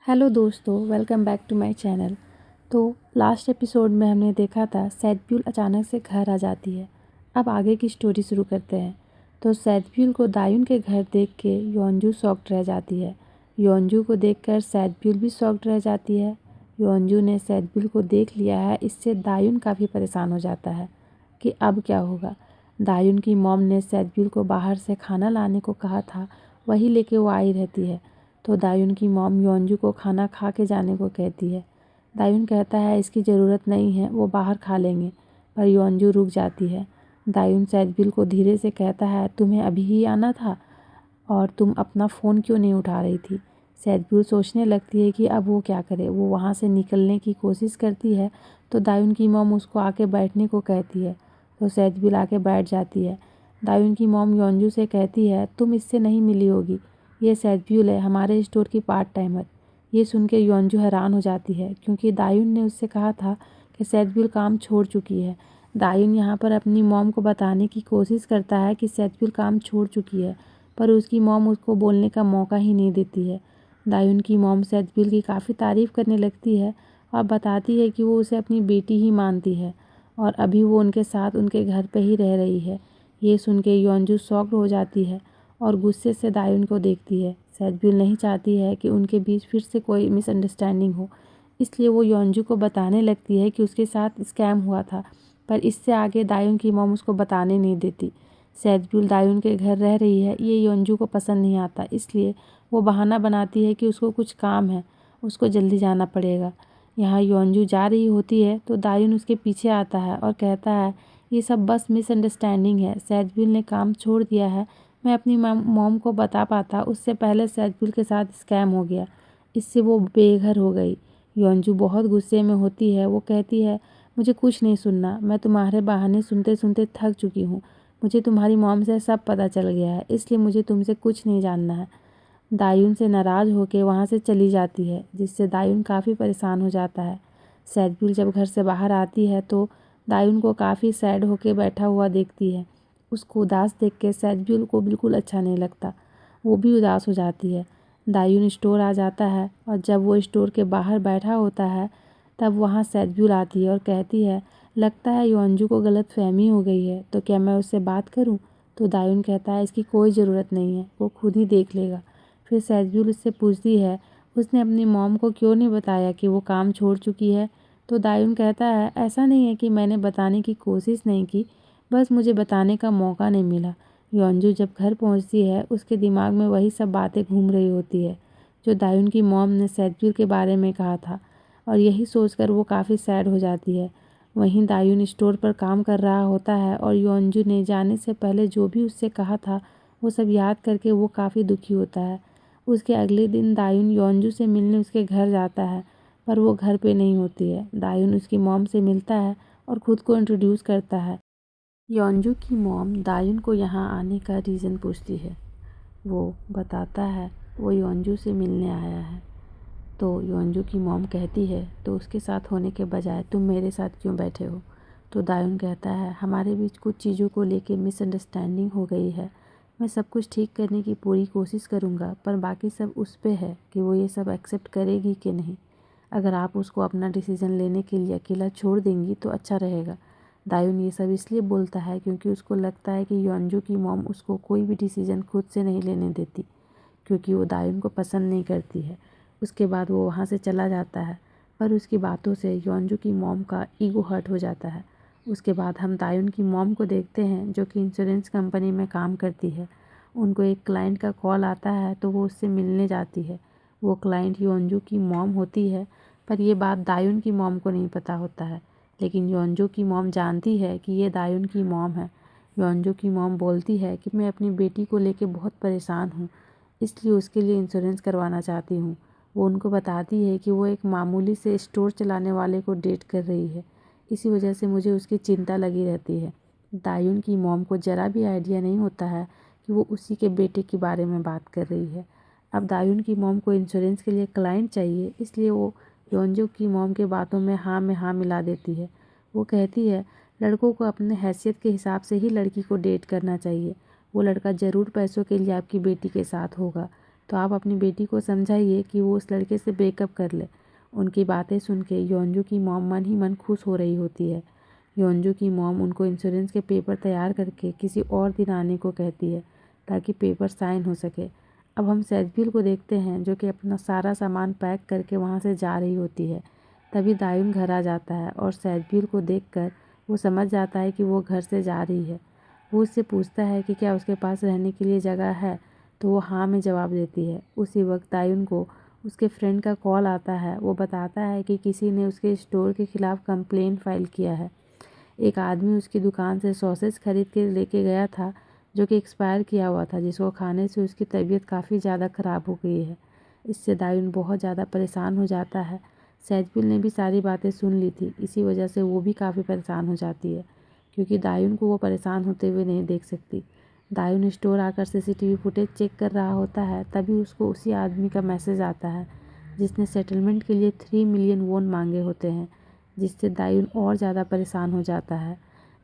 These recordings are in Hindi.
हेलो दोस्तों, welcome back to my channel. तो लास्ट एपिसोड में हमने देखा था सैदब्यूल अचानक से घर आ जाती है। अब आगे की स्टोरी शुरू करते हैं। तो सैदब्यूल को दायुन के घर देख के योंजू शॉक्ड रह जाती है। योंजू को देखकर सैदब्यूल भी शॉक्ड रह जाती है। योंजू ने सैदब्यूल को देख लिया है, इससे दायुन काफ़ी परेशान हो जाता है कि अब क्या होगा। दायुन की मॉम ने सैदब्यूल को बाहर से खाना लाने को कहा था, वही लेके वो आई रहती है। तो दायुन की मॉम योंजू को खाना खा के जाने को कहती है। दायुन कहता है इसकी ज़रूरत नहीं है, वो बाहर खा लेंगे, पर योंजू रुक जाती है। दायुन सैदब्यूल को धीरे से कहता है तुम्हें अभी ही आना था और तुम अपना फ़ोन क्यों नहीं उठा रही थी। सैदब्यूल सोचने लगती है कि अब वो क्या करे। वो वहाँ से निकलने की कोशिश करती है तो दायुन की मॉम उसको आके बैठने को कहती है। तो सैदब्यूल आके बैठ जाती है। दायुन की मॉम योंजू से कहती है तुम इससे नहीं मिली होगी, ये सैदब्यूल है, हमारे स्टोर की पार्ट टाइमर। ये सुन के योंजू हैरान हो जाती है क्योंकि दायुन ने उससे कहा था कि सैदब्यूल काम छोड़ चुकी है। दायुन यहाँ पर अपनी मॉम को बताने की कोशिश करता है कि सैदब्यूल काम छोड़ चुकी है, पर उसकी मॉम उसको बोलने का मौका ही नहीं देती है। दायुन की मॉम सैदब्यूल की काफ़ी तारीफ़ करने लगती है और बताती है कि वो उसे अपनी बेटी ही मानती है और अभी वो उनके साथ उनके घर पे ही रह रही है। ये सुन के योंजू शॉक्ड हो जाती है और गुस्से से दायुन को देखती है। सैदब्यूल नहीं चाहती है कि उनके बीच फिर से कोई मिसअंडरस्टैंडिंग हो, इसलिए वो योंजू को बताने लगती है कि उसके साथ स्कैम हुआ था, पर इससे आगे दायुन की मॉम उसको बताने नहीं देती। सैदब्यूल दायुन के घर रह रही है, ये योंजू को पसंद नहीं आता, इसलिए वो बहाना बनाती है कि उसको कुछ काम है, उसको जल्दी जाना पड़ेगा। यहाँ योंजू जा रही होती है तो दायुन उसके पीछे आता है और कहता है ये सब बस मिसअंडरस्टैंडिंग है, सैदब्यूल ने काम छोड़ दिया है, मैं अपनी मॉम को बता पाता उससे पहले सैदब्यूल के साथ स्कैम हो गया, इससे वो बेघर हो गई। योंजू बहुत गुस्से में होती है। वो कहती है मुझे कुछ नहीं सुनना, मैं तुम्हारे बहाने सुनते सुनते थक चुकी हूँ, मुझे तुम्हारी मॉम से सब पता चल गया है, इसलिए मुझे तुमसे कुछ नहीं जानना है। दायुन से नाराज़ होकर वहाँ से चली जाती है, जिससे दायुन काफ़ी परेशान हो जाता है। सैदब्यूल जब घर से बाहर आती है तो दायुन को काफ़ी सैड होकर बैठा हुआ देखती है। उसको उदास देख के सैदब्यूल को बिल्कुल अच्छा नहीं लगता, वो भी उदास हो जाती है। दायुन स्टोर आ जाता है और जब वो स्टोर के बाहर बैठा होता है तब वहाँ सैदब्यूल आती है और कहती है लगता है योंजू को गलतफहमी हो गई है, तो क्या मैं उससे बात करूँ। तो दायुन कहता है इसकी कोई ज़रूरत नहीं है, वो खुद ही देख लेगा। फिर सैदब्यूल उससे पूछती है उसने अपनी मॉम को क्यों नहीं बताया कि वो काम छोड़ चुकी है। तो दायुन कहता है ऐसा नहीं है कि मैंने बताने की कोशिश नहीं की, बस मुझे बताने का मौका नहीं मिला। योंजू जब घर पहुंचती है उसके दिमाग में वही सब बातें घूम रही होती है जो दायुन की मॉम ने सैदब्यूल के बारे में कहा था, और यही सोचकर वो काफ़ी सैड हो जाती है। वहीं दायुन स्टोर पर काम कर रहा होता है और योंजू ने जाने से पहले जो भी उससे कहा था वो सब याद करके वो काफ़ी दुखी होता है। उसके अगले दिन दायुन योंजू से मिलने उसके घर जाता है, पर वो घर पे नहीं होती है। दायुन उसकी मॉम से मिलता है और ख़ुद को इंट्रोड्यूस करता है। योंजू की मॉम दायुन को यहाँ आने का रीज़न पूछती है। वो बताता है वो योंजू से मिलने आया है। तो योंजू की मॉम कहती है तो उसके साथ होने के बजाय तुम मेरे साथ क्यों बैठे हो। तो दायुन कहता है हमारे बीच कुछ चीज़ों को लेके मिसअंडरस्टैंडिंग हो गई है, मैं सब कुछ ठीक करने की पूरी कोशिश करूँगा, पर बाकी सब उस पे है कि वो ये सब एक्सेप्ट करेगी कि नहीं। अगर आप उसको अपना डिसीज़न लेने के लिए अकेला छोड़ देंगी तो अच्छा रहेगा। दायुन ये सब इसलिए बोलता है क्योंकि उसको लगता है कि योंजू की मॉम उसको कोई भी डिसीज़न खुद से नहीं लेने देती, क्योंकि वो दायुन को पसंद नहीं करती है। उसके बाद वो वहाँ से चला जाता है, पर उसकी बातों से योंजू की मॉम का ईगो हर्ट हो जाता है। उसके बाद हम दायुन की मॉम को देखते हैं जो कि इंश्योरेंस कंपनी में काम करती है। उनको एक क्लाइंट का कॉल आता है तो वो उससे मिलने जाती है। वो क्लाइंट योंजू की मॉम होती है, पर ये बात दायुन की मॉम को नहीं पता होता है, लेकिन योंजू की मॉम जानती है कि ये दायुन की मॉम है। योंजू की मॉम बोलती है कि मैं अपनी बेटी को लेकर बहुत परेशान हूँ, इसलिए उसके लिए इंश्योरेंस करवाना चाहती हूँ। वो उनको बताती है कि वो एक मामूली से स्टोर चलाने वाले को डेट कर रही है, इसी वजह से मुझे उसकी चिंता लगी रहती है। दायुन की मॉम को ज़रा भी आइडिया नहीं होता है कि वो उसी के बेटे के बारे में बात कर रही है। अब दायुन की मॉम को इंश्योरेंस के लिए क्लाइंट चाहिए, इसलिए वो योंजू की मॉम के बातों में हाँ मिला देती है। वो कहती है लड़कों को अपने हैसियत के हिसाब से ही लड़की को डेट करना चाहिए, वो लड़का ज़रूर पैसों के लिए आपकी बेटी के साथ होगा, तो आप अपनी बेटी को समझाइए कि वो उस लड़के से ब्रेकअप कर ले। उनकी बातें सुन के योंजू की मॉम मन ही मन खुश हो रही होती है। योंजू की मॉम उनको इंश्योरेंस के पेपर तैयार करके किसी और दिन आने को कहती है ताकि पेपर साइन हो सके। अब हम सैजब्यूल को देखते हैं जो कि अपना सारा सामान पैक करके वहाँ से जा रही होती है। तभी दायुन घर आ जाता है और सैजब्यूल को देखकर वो समझ जाता है कि वो घर से जा रही है। वो उससे पूछता है कि क्या उसके पास रहने के लिए जगह है, तो वो हाँ में जवाब देती है। उसी वक्त दायुन को उसके फ्रेंड का कॉल आता है। वो बताता है कि किसी ने उसके स्टोर के खिलाफ़ कंप्लेंट फाइल किया है। एक आदमी उसकी दुकान से सॉसेज खरीद के लेके गया था जो कि एक्सपायर किया हुआ था, जिसको खाने से उसकी तबीयत काफ़ी ज़्यादा ख़राब हो गई है। इससे दायुन बहुत ज़्यादा परेशान हो जाता है। सैजब्यूल ने भी सारी बातें सुन ली थी, इसी वजह से वो भी काफ़ी परेशान हो जाती है क्योंकि दायुन को वो परेशान होते हुए नहीं देख सकती। दायुन स्टोर आकर सीसीटीवी फुटेज चेक कर रहा होता है। तभी उसको उसी आदमी का मैसेज आता है जिसने सेटलमेंट के लिए 3 मिलियन वोन मांगे होते हैं, जिससे दायुन और ज़्यादा परेशान हो जाता है।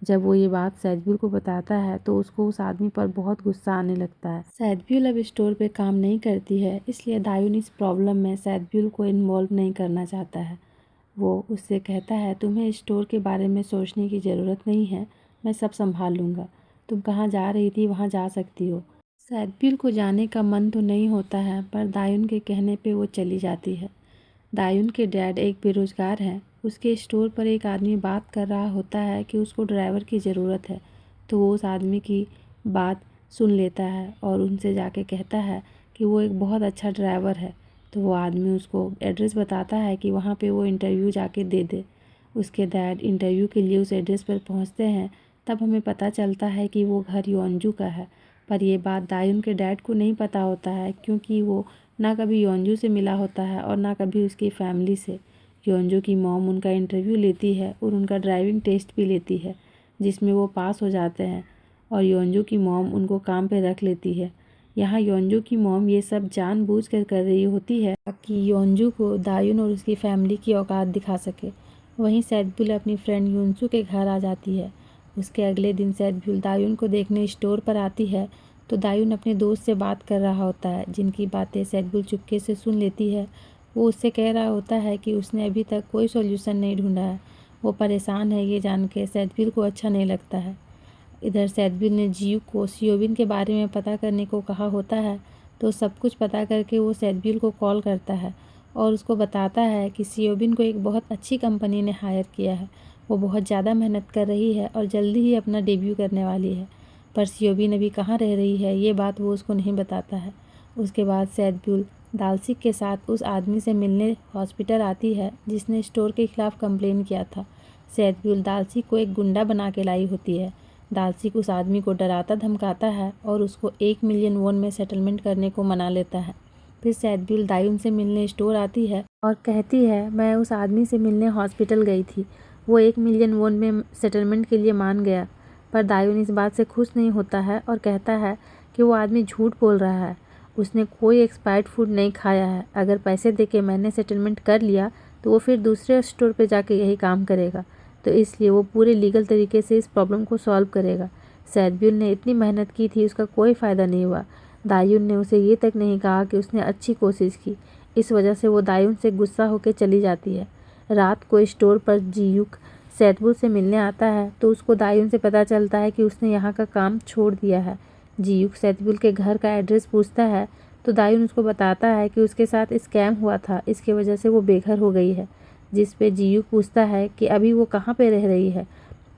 जब वो ये बात सैजब्यूल को बताता है तो उसको उस आदमी पर बहुत गुस्सा आने लगता है। सैजब्यूल अब स्टोर पे काम नहीं करती है, इसलिए दायुन इस प्रॉब्लम में सैजब्यूल को इन्वॉल्व नहीं करना चाहता है। वो उससे कहता है तुम्हें स्टोर के बारे में सोचने की ज़रूरत नहीं है, मैं सब संभाल लूँगा। तुम कहाँ जा रही थी वहाँ जा सकती हो। सैजब्यूल को जाने का मन तो नहीं होता है, पर दायुन के कहने पे वो चली जाती है। दायुन के डैड एक बेरोजगार हैं। उसके स्टोर पर एक आदमी बात कर रहा होता है कि उसको ड्राइवर की ज़रूरत है, तो वो उस आदमी की बात सुन लेता है और उनसे जाके कहता है कि वो एक बहुत अच्छा ड्राइवर है। तो वो आदमी उसको एड्रेस बताता है कि वहाँ पे वो इंटरव्यू जाके दे दे। उसके डैड इंटरव्यू के लिए उस एड्रेस पर पहुँचते हैं। तब हमें पता चलता है कि वो घर योंजू का है, पर ये बात दायुन के डैड को नहीं पता होता है क्योंकि वो ना कभी योंजू से मिला होता है और ना कभी उसकी फैमिली से। योंजू की मॉम उनका इंटरव्यू लेती है और उनका ड्राइविंग टेस्ट भी लेती है, जिसमें वो पास हो जाते हैं और योंजू की मॉम उनको काम पे रख लेती है। यहाँ योंजू की मॉम ये सब जानबूझकर कर रही होती है ताकि योंजू को दायुन और उसकी फैमिली की औकात दिखा सके। वहीं सैजब्यूल अपनी फ्रेंड युनसू के घर आ जाती है। उसके अगले दिन सैजब्यूल दायुन को देखने स्टोर पर आती है तो दायुन अपने दोस्त से बात कर रहा होता है, जिनकी बातें सैजब्यूल चुपके से सुन लेती है। वो उससे कह रहा होता है कि उसने अभी तक कोई सॉल्यूशन नहीं ढूंढा है। वो परेशान है, ये जान के सैजब्यूल को अच्छा नहीं लगता है। इधर सैजब्यूल ने जियू को सियोबिन के बारे में पता करने को कहा होता है, तो सब कुछ पता करके वो सैजब्यूल को कॉल करता है और उसको बताता है कि सियोबिन को एक बहुत अच्छी कंपनी ने हायर किया है। वो बहुत ज़्यादा मेहनत कर रही है और जल्दी ही अपना डेब्यू करने वाली है, पर सियोबिन अभी कहाँ रह रही है ये बात वो उसको नहीं बताता है। उसके बाद सैजब्यूल दालसिक के साथ उस आदमी से मिलने हॉस्पिटल आती है जिसने स्टोर के खिलाफ कंप्लेन किया था। सैजब्यूल दालसिक को एक गुंडा बना के लाई होती है। दालसिक उस आदमी को डराता धमकाता है और उसको 1 मिलियन वोन में सेटलमेंट करने को मना लेता है। फिर सैजब्यूल दायुन से मिलने स्टोर आती है और कहती है मैं उस आदमी से मिलने हॉस्पिटल गई थी, वो 1 मिलियन वोन में सेटलमेंट के लिए मान गया। पर दायुन इस बात से खुश नहीं होता है और कहता है कि वो आदमी झूठ बोल रहा है, उसने कोई एक्सपायर्ड फूड नहीं खाया है। अगर पैसे देके मैंने सेटलमेंट कर लिया तो वो फिर दूसरे स्टोर पे जाके यही काम करेगा, तो इसलिए वो पूरे लीगल तरीके से इस प्रॉब्लम को सॉल्व करेगा। सैजब्यूल ने इतनी मेहनत की थी, उसका कोई फ़ायदा नहीं हुआ। दायुन ने उसे ये तक नहीं कहा कि उसने अच्छी कोशिश की। इस वजह से वो दायुन से गुस्सा होकर चली जाती है। रात को स्टोर पर जियूक सैजब्यूल से मिलने आता है तो उसको दायुन से पता चलता है कि उसने यहाँ का काम छोड़ दिया है। जियूक सैजब्यूल के घर का एड्रेस पूछता है तो दायुन उसको बताता है कि उसके साथ स्कैम हुआ था, इसकी वजह से वो बेघर हो गई है। जिस पे जियूक पूछता है कि अभी वो कहाँ पे रह रही है,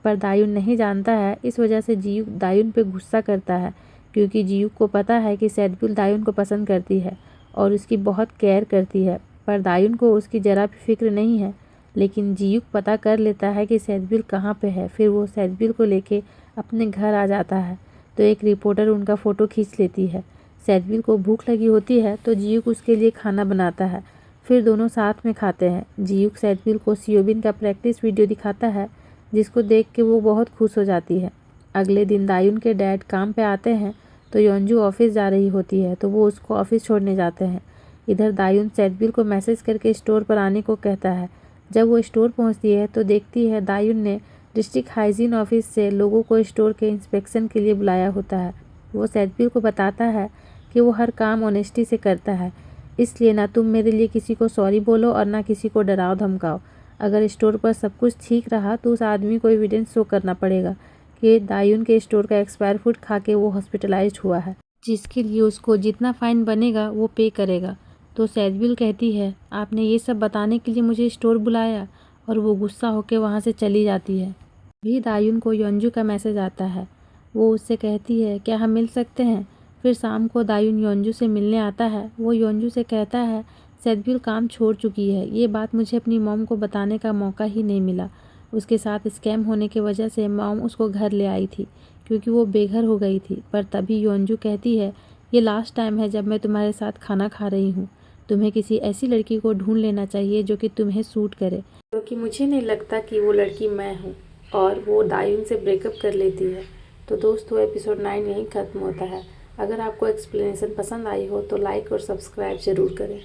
पर दायुन नहीं जानता है। इस वजह से जियूक दायुन पे गुस्सा करता है क्योंकि जियूक को पता है कि सैजब्यूल दायुन को पसंद करती है और उसकी बहुत केयर करती है, पर दायुन को उसकी ज़रा भी फिक्र नहीं है। लेकिन जियूक पता कर लेता है कि सैजब्यूल कहाँ पे है। फिर वो सैजब्यूल को लेके अपने घर आ जाता है तो एक रिपोर्टर उनका फ़ोटो खींच लेती है। सैजब्यूल को भूख लगी होती है तो जियूक उसके लिए खाना बनाता है। फिर दोनों साथ में खाते हैं। जियूक सैजब्यूल को सियोबिन का प्रैक्टिस वीडियो दिखाता है, जिसको देख के वो बहुत खुश हो जाती है। अगले दिन दायुन के डैड काम पे आते हैं तो योंजू ऑफिस जा रही होती है, तो वो उसको ऑफिस छोड़ने जाते हैं। इधर दायुन सैजब्यूल को मैसेज करके स्टोर पर आने को कहता है। जब वो स्टोर पहुंचती है तो देखती है दायुन ने डिस्ट्रिक्ट हाइजीन ऑफिस से लोगों को स्टोर के इंस्पेक्शन के लिए बुलाया होता है। वो सैजब्यूल को बताता है कि वो हर काम ऑनेस्टी से करता है, इसलिए ना तुम मेरे लिए किसी को सॉरी बोलो और ना किसी को डराओ धमकाओ। अगर स्टोर पर सब कुछ ठीक रहा तो उस आदमी को एविडेंस शो करना पड़ेगा कि दायून के स्टोर का एक्सपायर फूड खा के वो हॉस्पिटलाइज्ड हुआ है, जिसके लिए उसको जितना फ़ाइन बनेगा वो पे करेगा। तो सैदब्यूल कहती है, आपने ये सब बताने के लिए मुझे स्टोर बुलाया, और वो गुस्सा होकर वहाँ से चली जाती है। भी दायून को योंजू का मैसेज आता है। वो उससे कहती है, क्या हम मिल सकते हैं? फिर शाम को दायून योंजू से मिलने आता है। वो योंजू से कहता है, सैदब्यूल काम छोड़ चुकी है, ये बात मुझे अपनी मॉम को बताने का मौका ही नहीं मिला। उसके साथ स्कैम होने की वजह से मॉम उसको घर ले आई थी क्योंकि वो बेघर हो गई थी। पर तभी योंजू कहती है, ये लास्ट टाइम है जब मैं तुम्हारे साथ खाना खा रही हूँ। तुम्हें किसी ऐसी लड़की को ढूंढ लेना चाहिए जो कि तुम्हें सूट करे, क्योंकि मुझे नहीं लगता कि वो लड़की मैं हूँ। और वो दायून से ब्रेकअप कर लेती है। तो दोस्तों, एपिसोड 9 यहीं ख़त्म होता है। अगर आपको एक्सप्लेनेशन पसंद आई हो तो लाइक और सब्सक्राइब ज़रूर करें।